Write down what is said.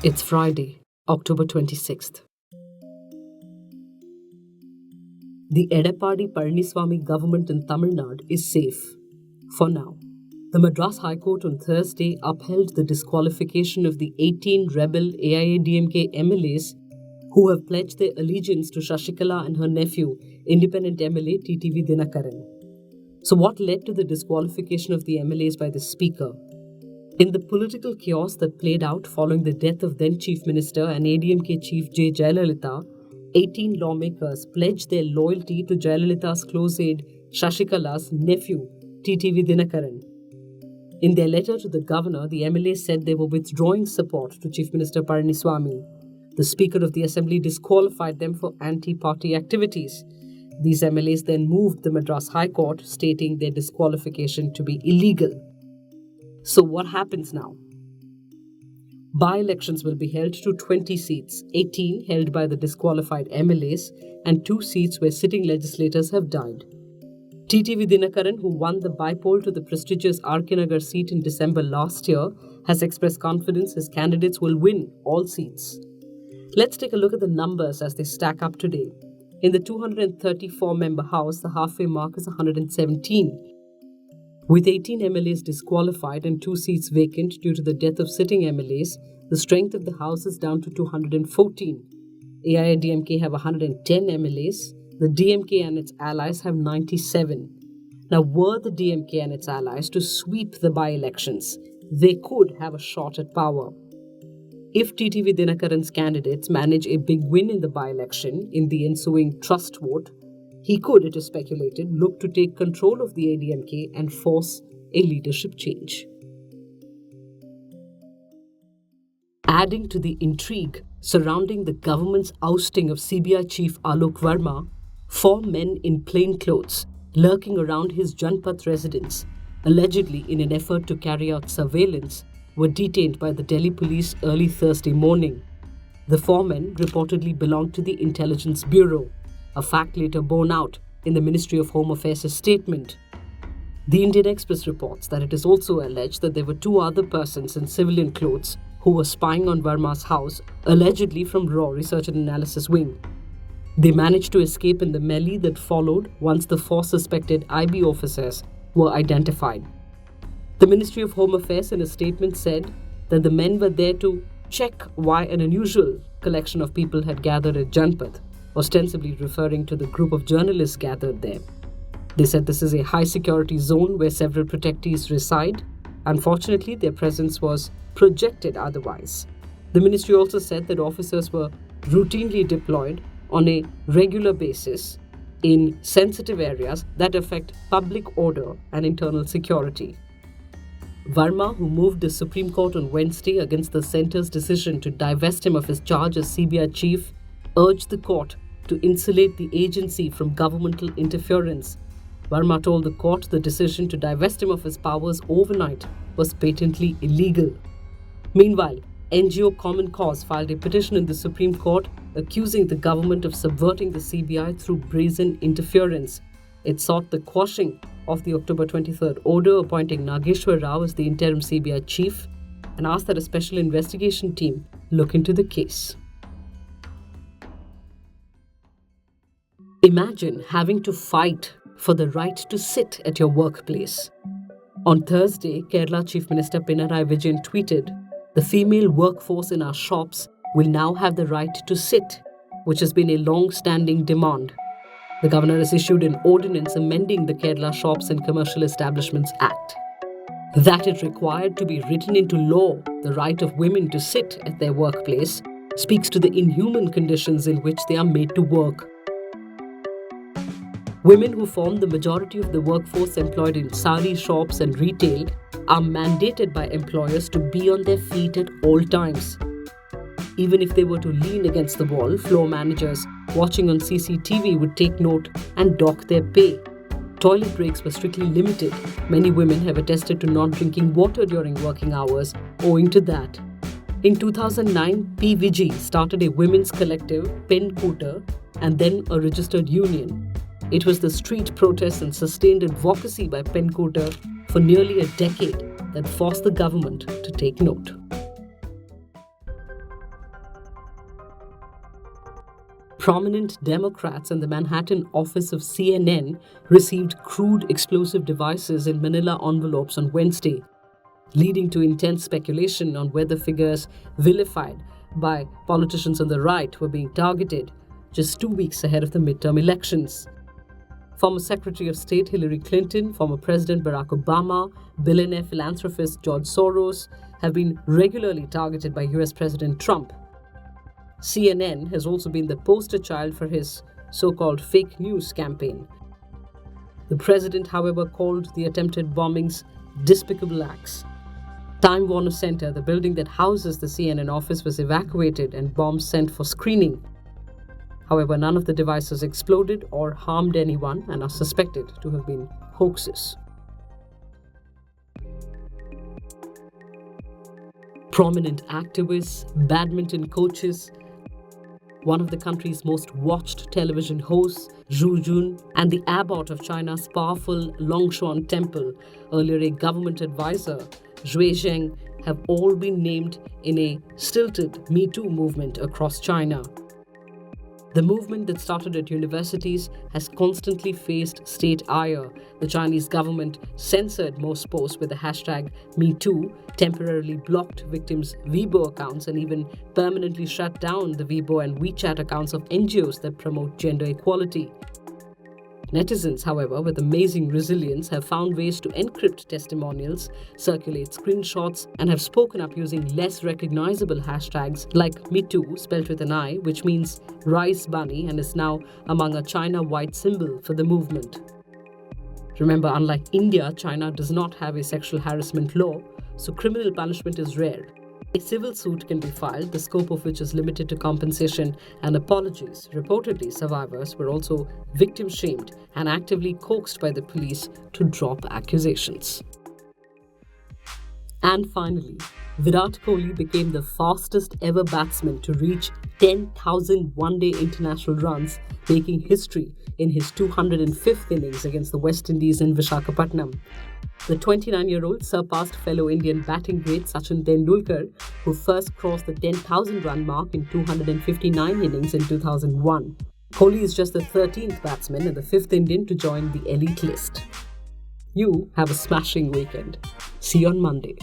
It's Friday, October 26th. The Edappadi Palaniswamy government in Tamil Nadu is safe, for now. The Madras High Court on Thursday upheld the disqualification of the 18 rebel AIADMK MLAs who have pledged their allegiance to Shashikala and her nephew, independent MLA TTV Dinakaran. So what led to the disqualification of the MLAs by the Speaker? In the political chaos that played out following the death of then Chief Minister and ADMK Chief J. Jayalalitha, 18 lawmakers pledged their loyalty to Jayalalitha's close aide Shashikala's nephew, TTV Dinakaran. In their letter to the governor, the MLAs said they were withdrawing support to Chief Minister Palaniswamy. The Speaker of the Assembly disqualified them for anti-party activities. These MLAs then moved the Madras High Court, stating their disqualification to be illegal. So what happens now? By-elections will be held to 20 seats, 18 held by the disqualified MLAs and 2 seats where sitting legislators have died. TTV Dinakaran, who won the by-poll to the prestigious R.K. Nagar seat in December last year, has expressed confidence his candidates will win all seats. Let's take a look at the numbers as they stack up today. In the 234-member House, the halfway mark is 117. With 18 MLAs disqualified and 2 seats vacant due to the death of sitting MLAs, the strength of the House is down to 214. AIADMK have 110 MLAs. The DMK and its allies have 97. Now, were the DMK and its allies to sweep the by-elections, they could have a shot at power. If TTV Dinakaran's candidates manage a big win in the by-election in the ensuing trust vote, he could, it is speculated, look to take control of the ADMK and force a leadership change. Adding to the intrigue surrounding the government's ousting of CBI Chief Alok Verma, 4 men in plain clothes lurking around his Janpath residence, allegedly in an effort to carry out surveillance, were detained by the Delhi police early Thursday morning. The 4 men reportedly belonged to the Intelligence Bureau, a fact later borne out in the Ministry of Home Affairs' statement. The Indian Express reports that it is also alleged that there were 2 other persons in civilian clothes who were spying on Verma's house, allegedly from RAW Research and Analysis Wing. They managed to escape in the melee that followed once the 4 suspected IB officers were identified. The Ministry of Home Affairs in a statement said that the men were there to check why an unusual collection of people had gathered at Janpath, ostensibly referring to the group of journalists gathered there. They said this is a high-security zone where several protectees reside. Unfortunately, their presence was projected otherwise. The ministry also said that officers were routinely deployed on a regular basis in sensitive areas that affect public order and internal security. Verma, who moved the Supreme Court on Wednesday against the centre's decision to divest him of his charge as CBI chief, urged the court to insulate the agency from governmental interference. Verma told the court the decision to divest him of his powers overnight was patently illegal. Meanwhile, NGO Common Cause filed a petition in the Supreme Court accusing the government of subverting the CBI through brazen interference. It sought the quashing of the October 23rd order appointing Nageshwar Rao as the interim CBI chief and asked that a special investigation team look into the case. Imagine having to fight for the right to sit at your workplace. On Thursday, Kerala Chief Minister Pinarayi Vijayan tweeted, "The female workforce in our shops will now have the right to sit, which has been a long-standing demand." The governor has issued an ordinance amending the Kerala Shops and Commercial Establishments Act. That it required to be written into law the right of women to sit at their workplace speaks to the inhuman conditions in which they are made to work. Women who form the majority of the workforce employed in sari shops and retail are mandated by employers to be on their feet at all times. Even if they were to lean against the wall, floor managers watching on CCTV would take note and dock their pay. Toilet breaks were strictly limited. Many women have attested to not drinking water during working hours owing to that. In 2009, PVG started a women's collective, Pen Cooter, and then a registered union. It was the street protests and sustained advocacy by Pen Cooter for nearly a decade that forced the government to take note. Prominent Democrats in the Manhattan office of CNN received crude explosive devices in manila envelopes on Wednesday, leading to intense speculation on whether figures vilified by politicians on the right were being targeted just 2 weeks ahead of the midterm elections. Former Secretary of State Hillary Clinton, former President Barack Obama, billionaire philanthropist George Soros have been regularly targeted by US President Trump. CNN has also been the poster child for his so-called fake news campaign. The president, however, called the attempted bombings despicable acts. Time Warner Center, the building that houses the CNN office, was evacuated and bombs sent for screening. However, none of the devices exploded or harmed anyone and are suspected to have been hoaxes. Prominent activists, badminton coaches, one of the country's most watched television hosts, Zhu Jun, and the abbot of China's powerful Longshuan temple, earlier a government advisor, Zhui Zheng, have all been named in a stilted Me Too movement across China. The movement that started at universities has constantly faced state ire. The Chinese government censored most posts with the hashtag #MeToo, temporarily blocked victims' Weibo accounts, and even permanently shut down the Weibo and WeChat accounts of NGOs that promote gender equality. Netizens, however, with amazing resilience, have found ways to encrypt testimonials, circulate screenshots, and have spoken up using less recognizable hashtags like #MeToo, spelled with an I, which means rice bunny and is now among a China-wide symbol for the movement. Remember, unlike India, China does not have a sexual harassment law, so criminal punishment is rare. A civil suit can be filed, the scope of which is limited to compensation and apologies. Reportedly, survivors were also victim-shamed and actively coaxed by the police to drop accusations. And finally, Virat Kohli became the fastest ever batsman to reach 10,000 one-day international runs, making history in his 205th innings against the West Indies in Visakhapatnam. The 29-year-old surpassed fellow Indian batting great Sachin Tendulkar, who first crossed the 10,000 run mark in 259 innings in 2001. Kohli is just the 13th batsman and the 5th Indian to join the elite list. You have a smashing weekend. See you on Monday.